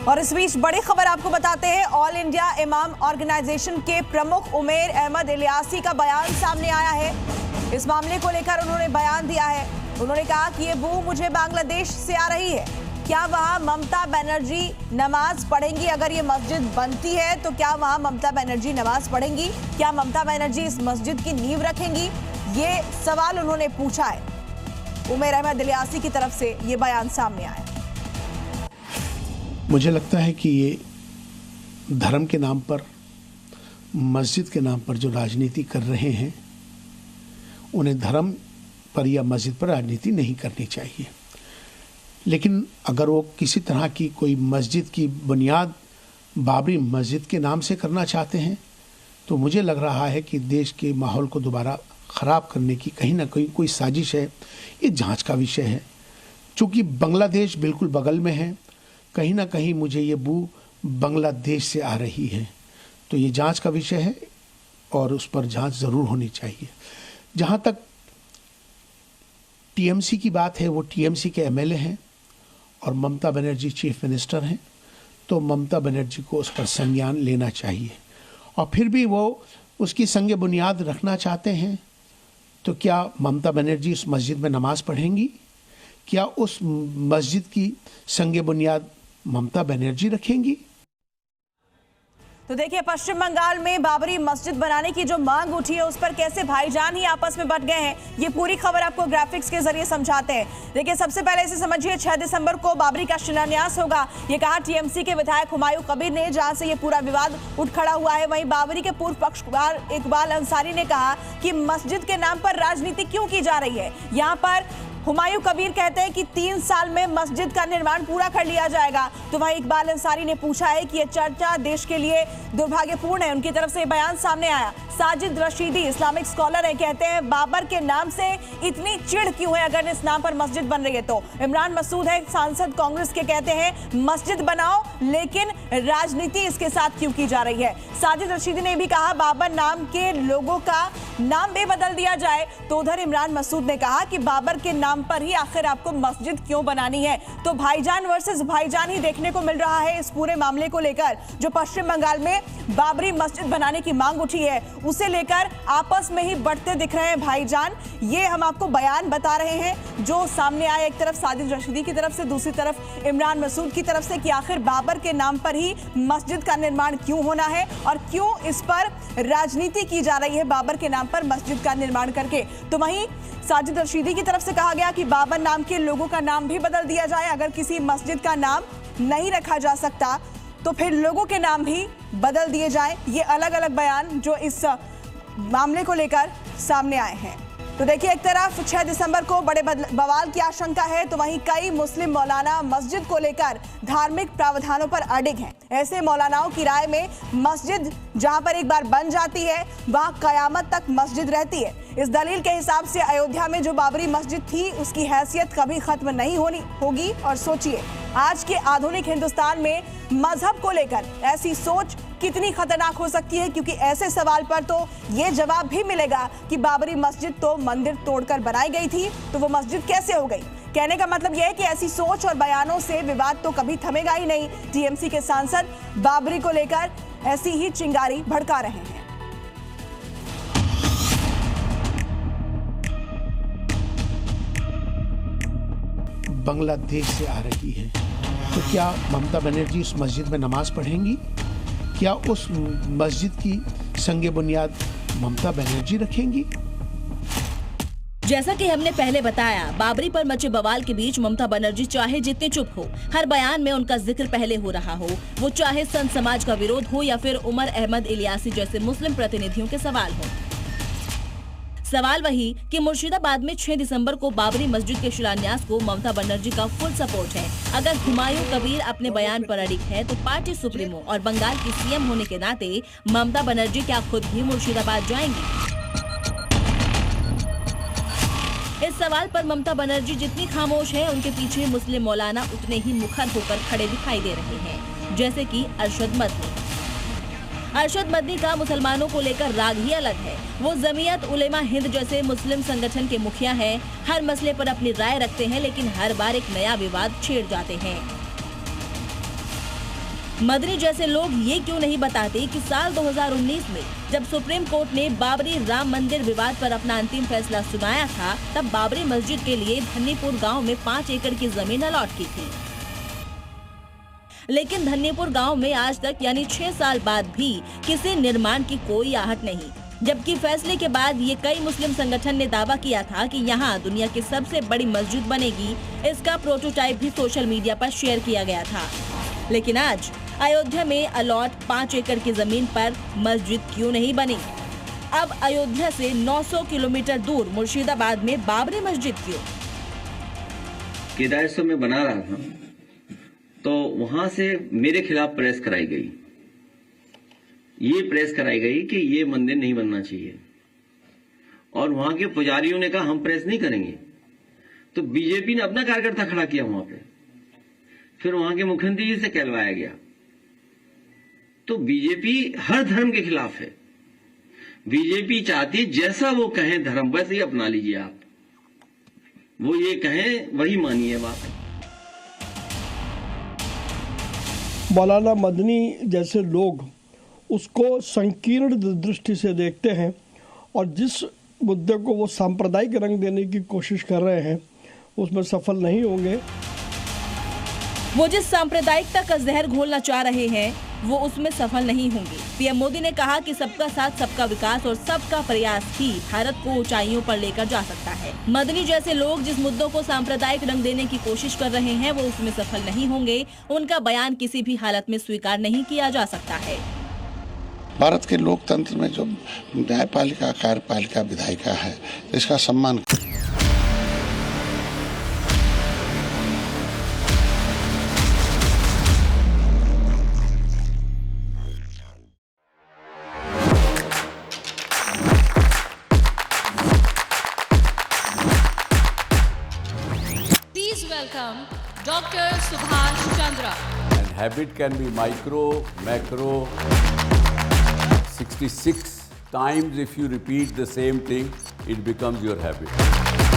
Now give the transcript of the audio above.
और इस बीच बड़ी खबर आपको बताते हैं, ऑल इंडिया इमाम ऑर्गेनाइजेशन के प्रमुख उमैर अहमद इलियासी का बयान सामने आया है। इस मामले को लेकर उन्होंने बयान दिया है। उन्होंने कहा कि ये बू मुझे बांग्लादेश से आ रही है, क्या वहां ममता बनर्जी नमाज पढ़ेंगी? अगर ये मस्जिद बनती है तो क्या वहां ममता बनर्जी नमाज पढ़ेंगी? क्या ममता बनर्जी इस मस्जिद की नींव रखेंगी? ये सवाल उन्होंने पूछा है। उमैर अहमद इलियासी की तरफ से ये बयान सामने आया। मुझे लगता है कि ये धर्म के नाम पर, मस्जिद के नाम पर जो राजनीति कर रहे हैं, उन्हें धर्म पर या मस्जिद पर राजनीति नहीं करनी चाहिए। लेकिन अगर वो किसी तरह की कोई मस्जिद की बुनियाद बाबरी मस्जिद के नाम से करना चाहते हैं तो मुझे लग रहा है कि देश के माहौल को दोबारा ख़राब करने की कहीं ना कहीं कोई साजिश है। ये जांच का विषय है। चूँकि बांग्लादेश बिल्कुल बगल में है, कहीं ना कहीं मुझे ये बू बांग्लादेश से आ रही है, तो ये जांच का विषय है और उस पर जांच ज़रूर होनी चाहिए। जहाँ तक टीएमसी की बात है, वो टीएमसी के एमएलए हैं और ममता बनर्जी चीफ मिनिस्टर हैं, तो ममता बनर्जी को उस पर संज्ञान लेना चाहिए। और फिर भी वो उसकी संग बुनियाद रखना चाहते हैं तो क्या ममता बनर्जी उस मस्जिद में नमाज पढ़ेंगी? क्या उस मस्जिद की संग बुनियाद ममता बनर्जी रखेंगी? तो देखिए, पश्चिम बंगाल में बाबरी मस्जिद बनाने की जो मांग उठी है उस पर कैसे भाईजान ही आपस में बट गए हैं, ये पूरी खबर आपको ग्राफिक्स के जरिए समझाते हैं। देखिए, सबसे पहले इसे समझिए, 6 दिसंबर को बाबरी का शिलान्यास होगा, ये कहा टीएमसी के विधायक हुमायूं कबीर ने, जहां से ये पूरा विवाद उठ खड़ा हुआ है। वहीं बाबरी के पूर्व पक्षकार इकबाल अंसारी ने कहा कि मस्जिद के नाम पर राजनीति क्यों की जा रही है। यहाँ पर हुमायूं कबीर कहते हैं कि 3 साल में मस्जिद का निर्माण पूरा कर लिया जाएगा। तो वहीं इकबाल अंसारी ने पूछा है कि यह चर्चा देश के लिए दुर्भाग्यपूर्ण है। उनकी तरफ से बयान सामने आया। साजिद रशीदी इस्लामिक स्कॉलर है, कहते हैं बाबर के नाम से इतनी चिढ़ क्यों है अगर इस नाम पर मस्जिद बन रही है तो। इमरान मसूद है सांसद कांग्रेस के, कहते हैं मस्जिद बनाओ लेकिन राजनीति इसके साथ क्यों की जा रही है। साजिद रशीदी ने भी कहा बाबर नाम के लोगों का नाम भी बदल दिया जाए। तो उधर इमरान मसूद ने कहा कि बाबर के नाम पर ही आखिर आपको मस्जिद क्यों बनानी है। तो भाईजान वर्सेस भाईजान ही देखने को मिल रहा है इस पूरे मामले को लेकर। जो पश्चिम बंगाल में बाबरी मस्जिद बनाने की मांग उठी है उसे लेकर आपस में ही बढ़ते दिख रहे हैं भाईजान। ये हम आपको बयान बता रहे हैं जो सामने आया, एक तरफ साजिद रशीदी की तरफ से, दूसरी तरफ इमरान मसूद की तरफ से, कि आखिर बाबर के नाम पर ही मस्जिद का निर्माण क्यों होना है और क्यों इस पर राजनीति की जा रही है बाबर के नाम पर मस्जिद का निर्माण करके। तो वहीं साजिद रशीदी की तरफ से कहा गया कि बाबर नाम के लोगों का नाम भी बदल दिया जाए। अगर किसी मस्जिद का नाम नहीं रखा जा सकता तो फिर लोगों के नाम भी बदल दिए जाएं। ये अलग अलग बयान जो इस मामले को लेकर सामने आए हैं। तो देखिए, एक तरफ 6 दिसंबर को बड़े बवाल की आशंका है, तो वहीं कई मुस्लिम मौलाना मस्जिद को लेकर धार्मिक प्रावधानों पर अडिग हैं। ऐसे मौलानाओं की राय में मस्जिद जहां पर एक बार बन जाती है वहां कयामत तक मस्जिद रहती है। इस दलील के हिसाब से अयोध्या में जो बाबरी मस्जिद थी उसकी हैसियत कभी खत्म नहीं होगी। और सोचिए, आज के आधुनिक हिंदुस्तान में मजहब को लेकर ऐसी सोच कितनी खतरनाक हो सकती है, क्योंकि ऐसे सवाल पर तो ये जवाब भी मिलेगा कि बाबरी मस्जिद तो मंदिर तोड़कर बनाई गई थी, तो वो मस्जिद कैसे हो गई। कहने का मतलब यह है कि ऐसी सोच और बयानों से विवाद तो कभी थमेगा ही नहीं। टीएमसी के सांसद बाबरी को लेकर ऐसी ही चिंगारी भड़का रहे हैं। बांग्लादेश से आ रही है, तो क्या ममता बनर्जी उस मस्जिद में नमाज पढ़ेंगी? क्या उस मस्जिद की संग बुनियाद ममता बनर्जी रखेंगी? जैसा कि हमने पहले बताया, बाबरी पर मचे बवाल के बीच ममता बनर्जी चाहे जितने चुप हो, हर बयान में उनका जिक्र पहले हो रहा हो। वो चाहे संत समाज का विरोध हो या फिर उमर अहमद इलियासी जैसे मुस्लिम प्रतिनिधियों के सवाल हो। सवाल वही कि मुर्शिदाबाद में 6 दिसंबर को बाबरी मस्जिद के शिलान्यास को ममता बनर्जी का फुल सपोर्ट है। अगर हुमायूं कबीर अपने बयान पर अडिग है तो पार्टी सुप्रीमो और बंगाल की सीएम होने के नाते ममता बनर्जी क्या खुद भी मुर्शिदाबाद जाएंगी? इस सवाल पर ममता बनर्जी जितनी खामोश है, उनके पीछे मुस्लिम मौलाना उतने ही मुखर होकर खड़े दिखाई दे रहे हैं, जैसे कि अरशद मदनी। अरशद मदनी का मुसलमानों को लेकर राग ही अलग है। वो जमीयत उलेमा हिंद जैसे मुस्लिम संगठन के मुखिया हैं। हर मसले पर अपनी राय रखते हैं, लेकिन हर बार एक नया विवाद छेड़ जाते हैं। मदनी जैसे लोग ये क्यों नहीं बताते कि साल 2019 में जब सुप्रीम कोर्ट ने बाबरी राम मंदिर विवाद पर अपना अंतिम फैसला सुनाया था, तब बाबरी मस्जिद के लिए धन्नीपुर गांव में 5 एकड़ की जमीन अलॉट की थी। लेकिन धन्नीपुर गांव में आज तक यानी 6 साल बाद भी किसी निर्माण की कोई आहट नहीं, जबकि फैसले के बाद ये कई मुस्लिम संगठन ने दावा किया था कि यहाँ दुनिया की सबसे बड़ी मस्जिद बनेगी। इसका प्रोटोटाइप भी सोशल मीडिया पर शेयर किया गया था। लेकिन आज अयोध्या में अलॉट 5 एकड़ की जमीन पर मस्जिद क्यों नहीं बनी? अब अयोध्या से 900 किलोमीटर दूर मुर्शिदाबाद में बाबरी मस्जिद क्यों? केदारेश्वर में बना रहा था तो वहां से मेरे खिलाफ प्रेस कराई गई। ये प्रेस कराई गई कि ये मंदिर नहीं बनना चाहिए, और वहां के पुजारियों ने कहा हम प्रेस नहीं करेंगे। तो बीजेपी ने अपना कार्यकर्ता खड़ा किया वहां पे, फिर वहां के मुख्यमंत्री जी से कहलवाया गया। तो बीजेपी हर धर्म के खिलाफ है। बीजेपी चाहती जैसा वो कहें धर्म वैसे ही अपना लीजिए आप, वो ये कहें वही मानिए बात। मौलाना मदनी जैसे लोग उसको संकीर्ण दृष्टि से देखते हैं और जिस मुद्दे को वो सांप्रदायिक रंग देने की कोशिश कर रहे हैं उसमें सफल नहीं होंगे। वो जिस सांप्रदायिकता का जहर घोलना चाह रहे हैं वो उसमें सफल नहीं होंगे। पीएम मोदी ने कहा कि सबका साथ सबका विकास और सबका प्रयास ही भारत को ऊंचाइयों पर लेकर जा सकता है। मदनी जैसे लोग जिस मुद्दों को सांप्रदायिक रंग देने की कोशिश कर रहे हैं वो उसमें सफल नहीं होंगे। उनका बयान किसी भी हालत में स्वीकार नहीं किया जा सकता है। भारत के लोकतंत्र में जो न्यायपालिका, कार्यपालिका, विधायिका है, इसका सम्मान Please welcome Dr. Subhash Chandra. And habit can be micro, macro. 66 times if you repeat the same thing, it becomes your habit.